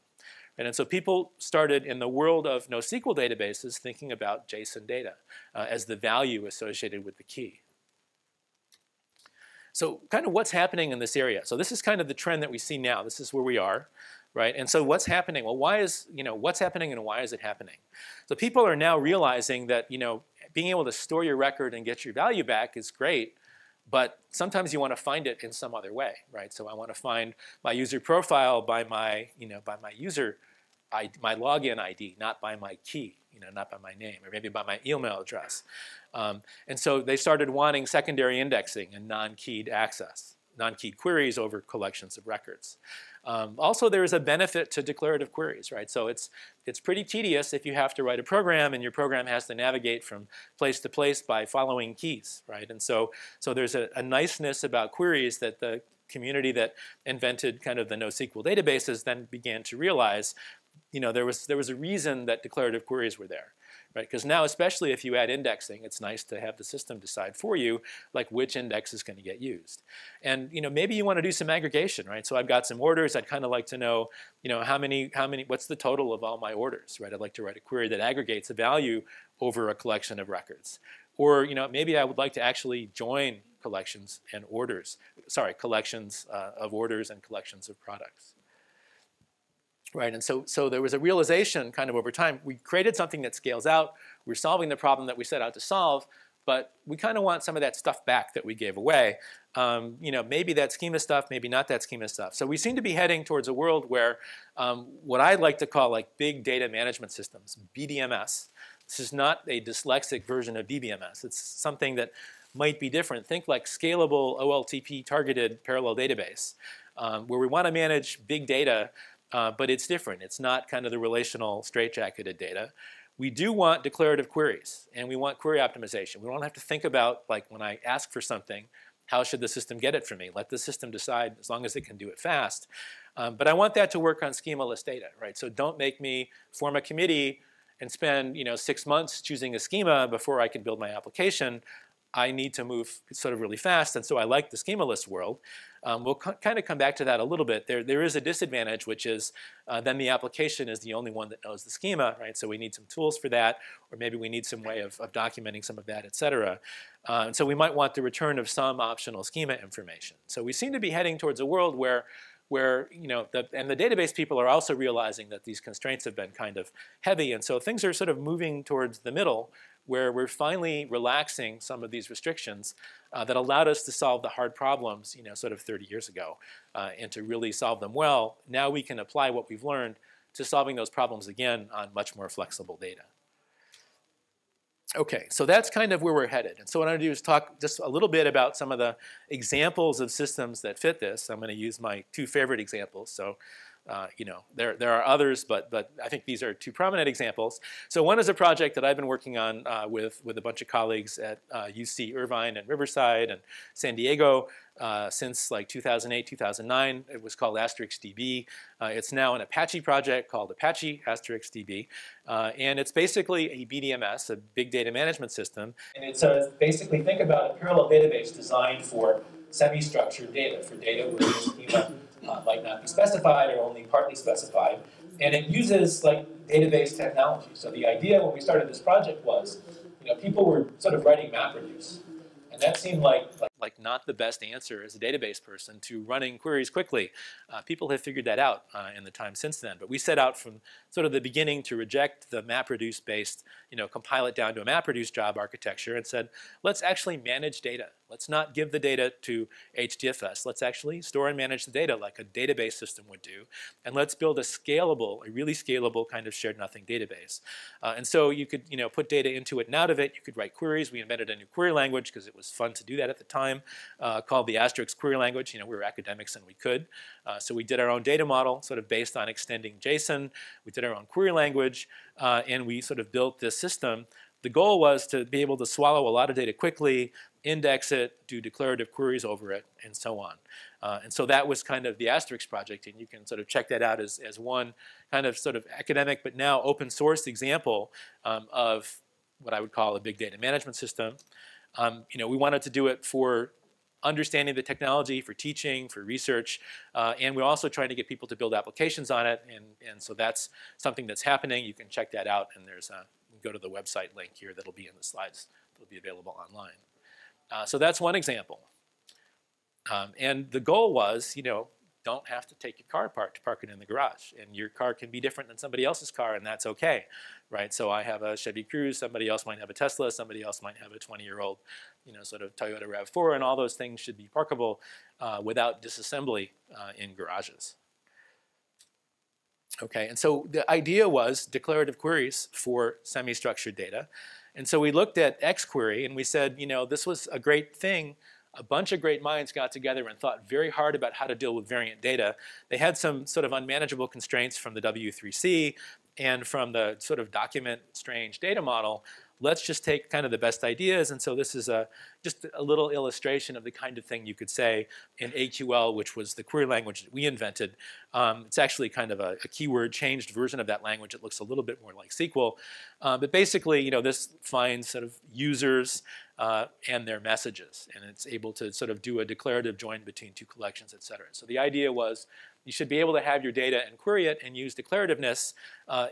And so people started in the world of NoSQL databases thinking about JSON data as the value associated with the key. So kind of what's happening in this area. So this is kind of the trend that we see now. This is where we are, right? And so what's happening? Well, what's happening and why is it happening? So people are now realizing that, being able to store your record and get your value back is great, but sometimes you want to find it in some other way, right? So I want to find my user profile by my, by my user my login ID, not by my key, not by my name, or maybe by my email address. And so they started wanting secondary indexing and non-keyed access, non-keyed queries over collections of records. Also, there is a benefit to declarative queries, right? So it's pretty tedious if you have to write a program and your program has to navigate from place to place by following keys, right? And so there's a niceness about queries that the community that invented kind of the NoSQL databases then began to realize. There was a reason that declarative queries were there, right? Because now, especially if you add indexing, it's nice to have the system decide for you, like which index is going to get used. And maybe you want to do some aggregation, right? So I've got some orders. I'd kind of like to know, how many, what's the total of all my orders, right? I'd like to write a query that aggregates a value over a collection of records. Or maybe I would like to actually join collections and orders. Sorry, collections of orders and collections of products. Right, and so there was a realization kind of over time. We created something that scales out. We're solving the problem that we set out to solve, but we kind of want some of that stuff back that we gave away. You know, maybe that schema stuff, maybe not that schema stuff. So we seem to be heading towards a world where what I'd like to call like big data management systems, BDMS. This is not a dyslexic version of BBMS. It's something that might be different. Think like scalable OLTP targeted parallel database, where we want to manage big data, but it's different. It's not kind of the relational straitjacketed data. We do want declarative queries, and we want query optimization. We don't have to think about, like, when I ask for something, how should the system get it from me? Let the system decide as long as it can do it fast. But I want that to work on schemaless data, right? So don't make me form a committee and spend 6 months choosing a schema before I can build my application. I need to move sort of really fast, and so I like the schemaless world. We'll kind of come back to that a little bit. There is a disadvantage, which is then the application is the only one that knows the schema, right? So we need some tools for that, or maybe we need some way of documenting some of that, et cetera. And so we might want the return of some optional schema information. So we seem to be heading towards a world where the database people are also realizing that these constraints have been kind of heavy, and so things are sort of moving towards the middle, where we're finally relaxing some of these restrictions that allowed us to solve the hard problems, sort of 30 years ago, and to really solve them well. Now we can apply what we've learned to solving those problems again on much more flexible data. Okay, so that's kind of where we're headed. And so what I'm going to do is talk just a little bit about some of the examples of systems that fit this. I'm going to use my 2 favorite examples. So there are others, but I think these are 2 prominent examples. So one is a project that I've been working on with a bunch of colleagues at UC Irvine and Riverside and San Diego since like 2008, 2009. It was called Asterix DB. It's now an Apache project called Apache Asterix DB. And it's basically a BDMS, a big data management system. And it's basically, think about a parallel database designed for semi-structured data, for data where the schema might not be specified or only partly specified. And it uses like database technology. So the idea when we started this project was, people were sort of writing MapReduce. And that seemed like not the best answer as a database person to running queries quickly. People have figured that out in the time since then. But we set out from sort of the beginning to reject the MapReduce-based, compile it down to a MapReduce job architecture and said, let's actually manage data. Let's not give the data to HDFS. Let's actually store and manage the data like a database system would do. And let's build a really scalable kind of shared nothing database. And so you could put data into it and out of it. You could write queries. We invented a new query language because it was fun to do that at the time, called the Asterix query language. We were academics and we could. So we did our own data model sort of based on extending JSON. We did our own query language, and we sort of built this system. The goal was to be able to swallow a lot of data quickly, index it, do declarative queries over it, and so on. And so that was kind of the Asterix project, and you can sort of check that out as one kind of sort of academic but now open source example of what I would call a big data management system. We wanted to do it for understanding the technology, for teaching, for research, and we're also trying to get people to build applications on it, and so that's something that's happening. You can check that out, and there's go to the website link here that'll be in the slides. It'll be available online. So that's one example. And the goal was, don't have to take your car apart to park it in the garage. And your car can be different than somebody else's car, and that's okay, right? So I have a Chevy Cruze, somebody else might have a Tesla, somebody else might have a 20-year-old, sort of Toyota RAV4, and all those things should be parkable without disassembly in garages. Okay, and so the idea was declarative queries for semi-structured data. And so we looked at XQuery and we said, this was a great thing. A bunch of great minds got together and thought very hard about how to deal with variant data. They had some sort of unmanageable constraints from the W3C and from the sort of document strange data model. Let's just take kind of the best ideas. And so this is just a little illustration of the kind of thing you could say in AQL, which was the query language that we invented. It's actually kind of a keyword changed version of that language. It looks a little bit more like SQL. But basically, this finds sort of users and their messages. And it's able to sort of do a declarative join between two collections, et cetera. So the idea was you should be able to have your data and query it and use declarativeness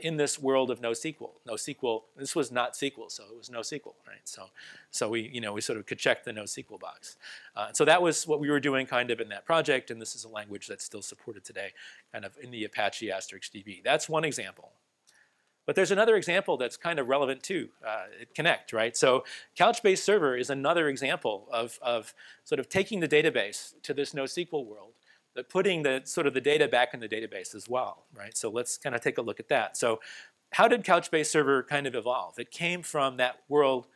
in this world of NoSQL. NoSQL, this was not SQL, so it was NoSQL, right? So we sort of could check the NoSQL box. So that was what we were doing kind of in that project, and this is a language that's still supported today, kind of in the Apache Asterix DB. That's one example. But there's another example that's kind of relevant too, Connect, right? So Couchbase Server is another example of sort of taking the database to this NoSQL world, but putting the sort of the data back in the database as well, right? So let's kind of take a look at that. So how did Couchbase Server kind of evolve? It came from that world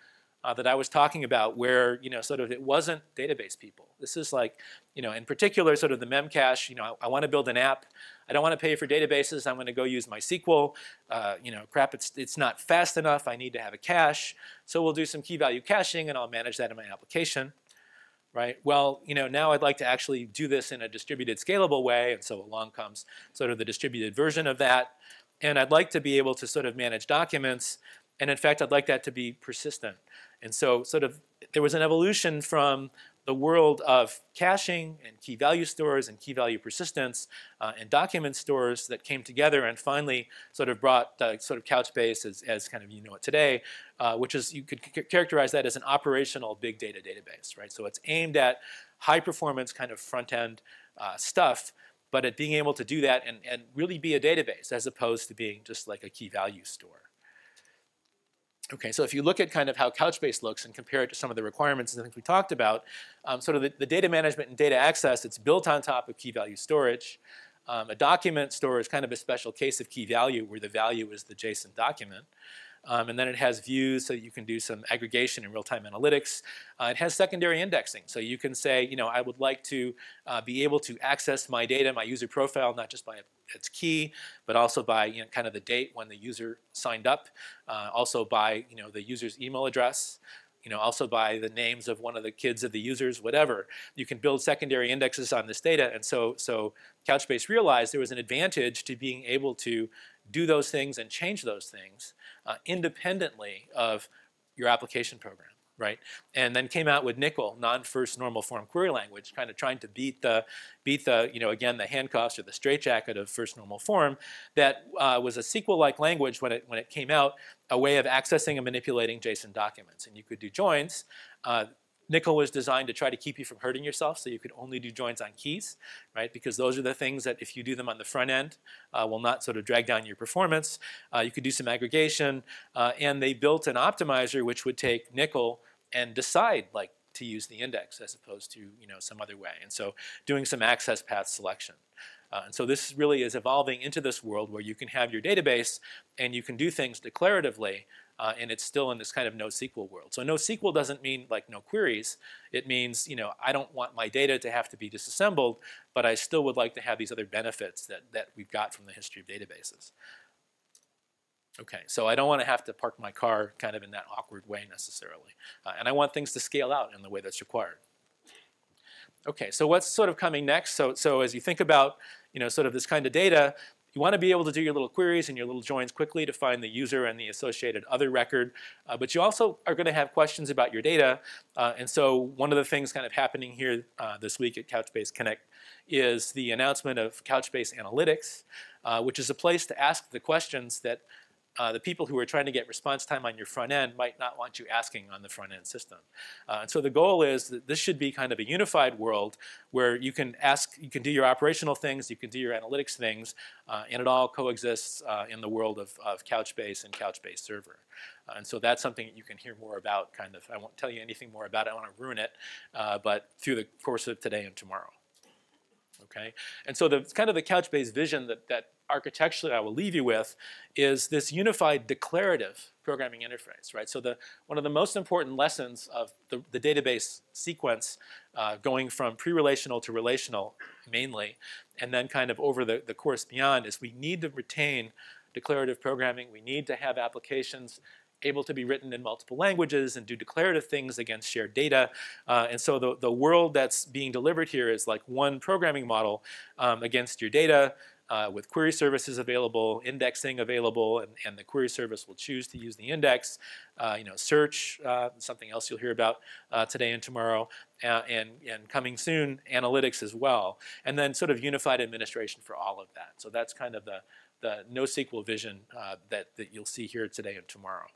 that I was talking about where, sort of it wasn't database people. This is like, in particular, sort of the memcache, I want to build an app. I don't want to pay for databases. I'm going to go use MySQL. Crap, it's not fast enough. I need to have a cache. So we'll do some key value caching, and I'll manage that in my application, right? Well, now I'd like to actually do this in a distributed scalable way, and so along comes sort of the distributed version of that. And I'd like to be able to sort of manage documents. And in fact, I'd like that to be persistent. And so sort of there was an evolution from the world of caching and key value stores and key value persistence and document stores that came together and finally sort of brought sort of Couchbase as kind of it today, which is, you could characterize that as an operational big data database, right? So it's aimed at high performance kind of front end stuff, but at being able to do that and really be a database as opposed to being just like a key value store. Okay, so if you look at kind of how Couchbase looks and compare it to some of the requirements and things we talked about, sort of the data management and data access, it's built on top of key value storage. A document store is kind of a special case of key value where the value is the JSON document. And then it has views so you can do some aggregation and real-time analytics. It has secondary indexing. So you can say, I would like to be able to access my data, my user profile, not just by its key, but also by kind of the date when the user signed up, also by the user's email address, also by the names of one of the kids of the users, whatever. You can build secondary indexes on this data. And so Couchbase realized there was an advantage to being able to do those things and change those things independently of your application program, right? And then came out with Nickel, non-first normal form query language, kind of trying to beat the again, the handcuffs or the straitjacket of first normal form. That was a SQL-like language when it came out, a way of accessing and manipulating JSON documents. And you could do joins. Nickel was designed to try to keep you from hurting yourself, so you could only do joins on keys, right? Because those are the things that if you do them on the front end will not sort of drag down your performance. You could do some aggregation, and they built an optimizer which would take Nickel and decide like to use the index as opposed to some other way. And so doing some access path selection. And so this really is evolving into this world where you can have your database and you can do things declaratively, and it's still in this kind of NoSQL world. So NoSQL doesn't mean like no queries. It means I don't want my data to have to be disassembled, but I still would like to have these other benefits that we've got from the history of databases. Okay, so I don't want to have to park my car kind of in that awkward way necessarily. And I want things to scale out in the way that's required. Okay, so what's sort of coming next? So as you think about sort of this kind of data, you want to be able to do your little queries and your little joins quickly to find the user and the associated other record. But you also are going to have questions about your data. And so one of the things kind of happening here this week at Couchbase Connect is the announcement of Couchbase Analytics, which is a place to ask the questions that the people who are trying to get response time on your front end might not want you asking on the front end system. And so the goal is that this should be kind of a unified world where you can do your operational things, you can do your analytics things, and it all coexists in the world of Couchbase and Couchbase Server. And so that's something that you can hear more about kind of. I won't tell you anything more about it, I don't want to ruin it, but through the course of today and tomorrow. Okay, and so the kind of the Couchbase vision that architecturally I will leave you with is this unified declarative programming interface, right? So one of the most important lessons of the database sequence going from pre-relational to relational mainly, and then kind of over the course beyond is we need to retain declarative programming. We need to have applications able to be written in multiple languages and do declarative things against shared data. And so the world that's being delivered here is like one programming model against your data, with query services available, indexing available, and the query service will choose to use the index. Search, something else you'll hear about today and tomorrow, and coming soon, analytics as well. And then sort of unified administration for all of that. So that's kind of the NoSQL vision that you'll see here today and tomorrow.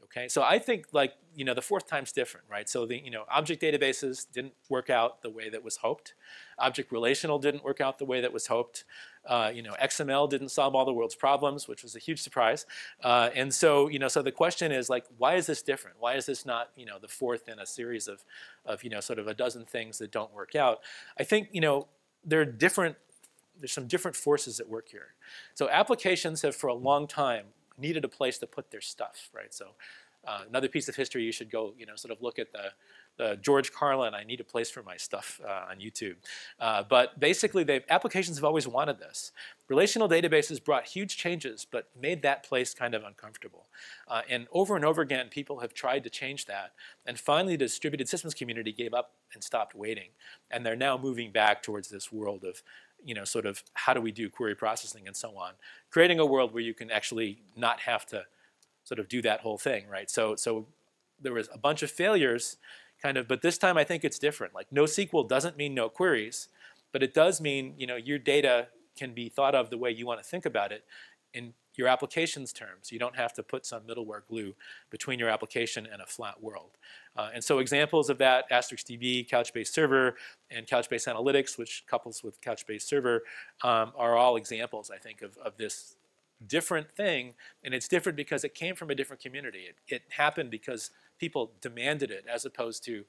Okay, so I think the fourth time's different, right? So the object databases didn't work out the way that was hoped. Object relational didn't work out the way that was hoped. XML didn't solve all the world's problems, which was a huge surprise. And so so the question is why is this different? Why is this not the fourth in a series of sort of a dozen things that don't work out? I think there are different. There's some different forces at work here. So applications have for a long time needed a place to put their stuff, right? So another piece of history, you should go, sort of look at the George Carlin, I need a place for my stuff on YouTube. But basically, applications have always wanted this. Relational databases brought huge changes, but made that place kind of uncomfortable. And over again, people have tried to change that. And finally, the distributed systems community gave up and stopped waiting. And they're now moving back towards this world of sort of how do we do query processing and so on, creating a world where you can actually not have to sort of do that whole thing, right? So there was a bunch of failures, kind of, but this time I think it's different. NoSQL doesn't mean no queries, but it does mean your data can be thought of the way you want to think about it in your application's terms. You don't have to put some middleware glue between your application and a flat world. And so examples of that, Asterix DB, Couchbase Server, and Couchbase Analytics, which couples with Couchbase Server, are all examples, I think, of this different thing. And it's different because it came from a different community. It happened because people demanded it, as opposed to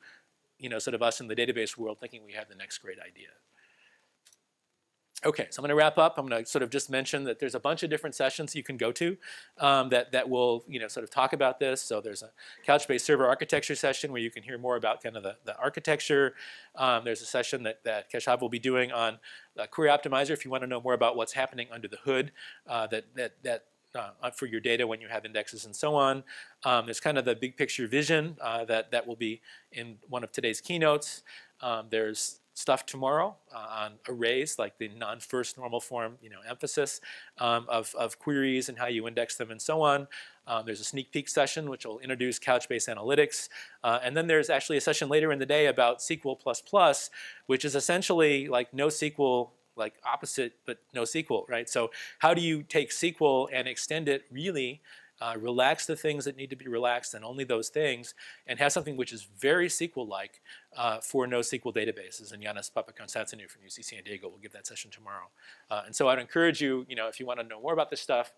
sort of us in the database world thinking we have the next great idea. Okay, so I'm going to wrap up. I'm going to sort of just mention that there's a bunch of different sessions you can go to that will sort of talk about this. So there's a Couchbase Server architecture session where you can hear more about kind of the architecture. There's a session that Keshav will be doing on Query Optimizer if you want to know more about what's happening under the hood for your data when you have indexes and so on. There's kind of the big picture vision that will be in one of today's keynotes. There's stuff tomorrow on arrays, like the non-first normal form emphasis of queries and how you index them and so on. There's a sneak peek session which will introduce Couchbase Analytics. And then there's actually a session later in the day about SQL++, which is essentially like NoSQL, like opposite, but NoSQL, right? So how do you take SQL and extend it really, relax the things that need to be relaxed and only those things, and have something which is very SQL-like for NoSQL databases. And Yanis Papakonstantinou from UC San Diego will give that session tomorrow. And so I'd encourage you, if you want to know more about this stuff,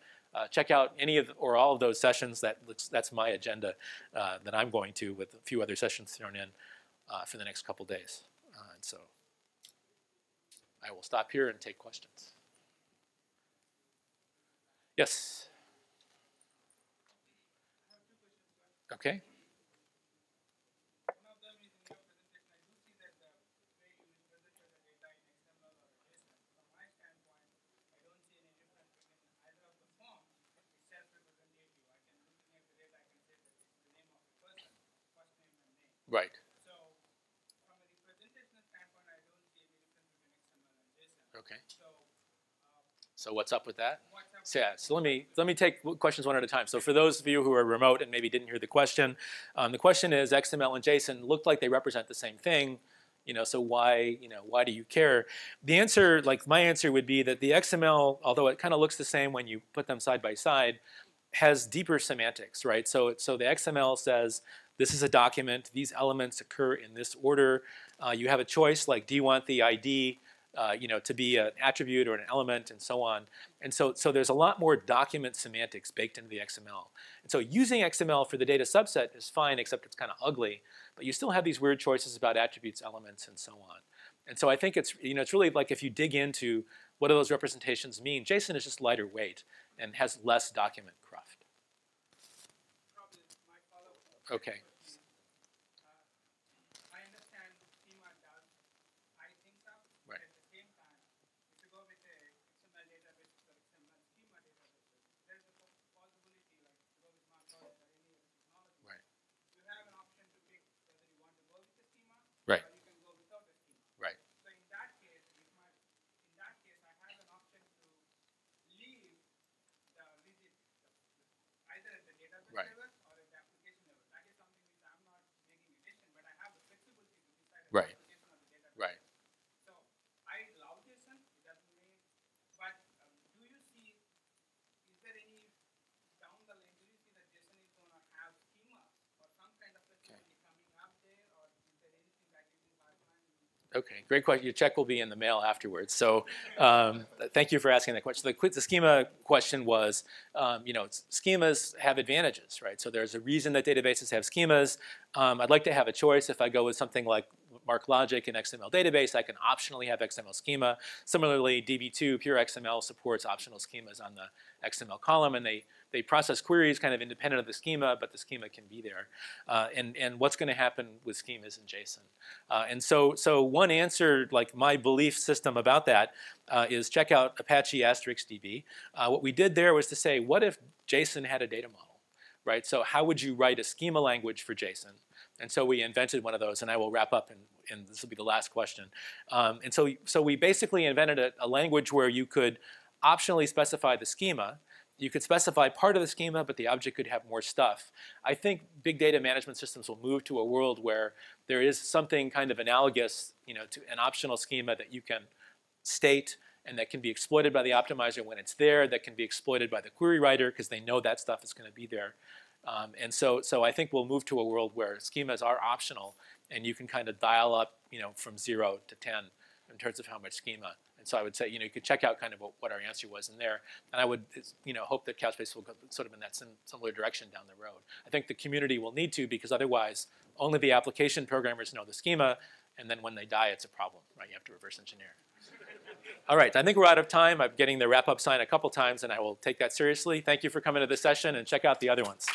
check out any of or all of those sessions. That's my agenda that I'm going to, with a few other sessions thrown in for the next couple days. And so I will stop here and take questions. Yes? Okay. One of them is in your presentation. I do see that the way you presented the data in XML or JSON. From my standpoint, I don't see any difference between either of the forms. It's self-representative. I can, looking at the data, I can say that it's the name of the person, first name and name. Right. So from a representational standpoint, I don't see any difference between XML and JSON. Okay. So what's up with that? What's up So, yeah, so let me take questions one at a time. So for those of you who are remote and maybe didn't hear the question is XML and JSON look like they represent the same thing. So why do you care? The answer, my answer would be that the XML, although it kind of looks the same when you put them side by side, has deeper semantics, right? So the XML says this is a document. These elements occur in this order. You have a choice, like do you want the ID to be an attribute or an element and so on. And so there's a lot more document semantics baked into the XML. And so using XML for the data subset is fine, except it's kind of ugly. But you still have these weird choices about attributes, elements, and so on. And so I think it's, it's really like if you dig into what do those representations mean, JSON is just lighter weight and has less document cruft. Okay. Right. Or you can go without a schema. Right. So in that case, I have Right. application or the database. Right. So I love JSON, it doesn't mean, but do you see, is there any, down the line, do you see that JSON is going to have schemas or some kind of flexibility coming up there, or is there anything that is in pipeline? Okay, great question. Your check will be in the mail afterwards. So thank you for asking that question. The schema question was, schemas have advantages, right? So there's a reason that databases have schemas. I'd like to have a choice. If I go with something like MarkLogic and XML database, I can optionally have XML schema. Similarly, DB2 pure XML supports optional schemas on the XML column, and they process queries kind of independent of the schema, but the schema can be there. And what's going to happen with schemas in JSON? And so one answer, like my belief system about that, is check out Apache Asterix DB. What we did there was to say, what if JSON had a data model, right? So how would you write a schema language for JSON? And so we invented one of those, and I will wrap up, and this will be the last question. And so we basically invented a language where you could optionally specify the schema. You could specify part of the schema, but the object could have more stuff. I think big data management systems will move to a world where there is something kind of analogous, to an optional schema that you can state and that can be exploited by the optimizer when it's there, that can be exploited by the query writer because they know that stuff is going to be there. And so I think we'll move to a world where schemas are optional, and you can kind of dial up, from 0 to 10 in terms of how much schema. And so I would say, you could check out kind of what our answer was in there. And I would, hope that Couchbase will go sort of in that similar direction down the road. I think the community will need to, because otherwise only the application programmers know the schema, and then when they die, it's a problem, right? You have to reverse engineer. All right, I think we're out of time. I'm getting the wrap-up sign a couple times, and I will take that seriously. Thank you for coming to this session, and check out the other ones.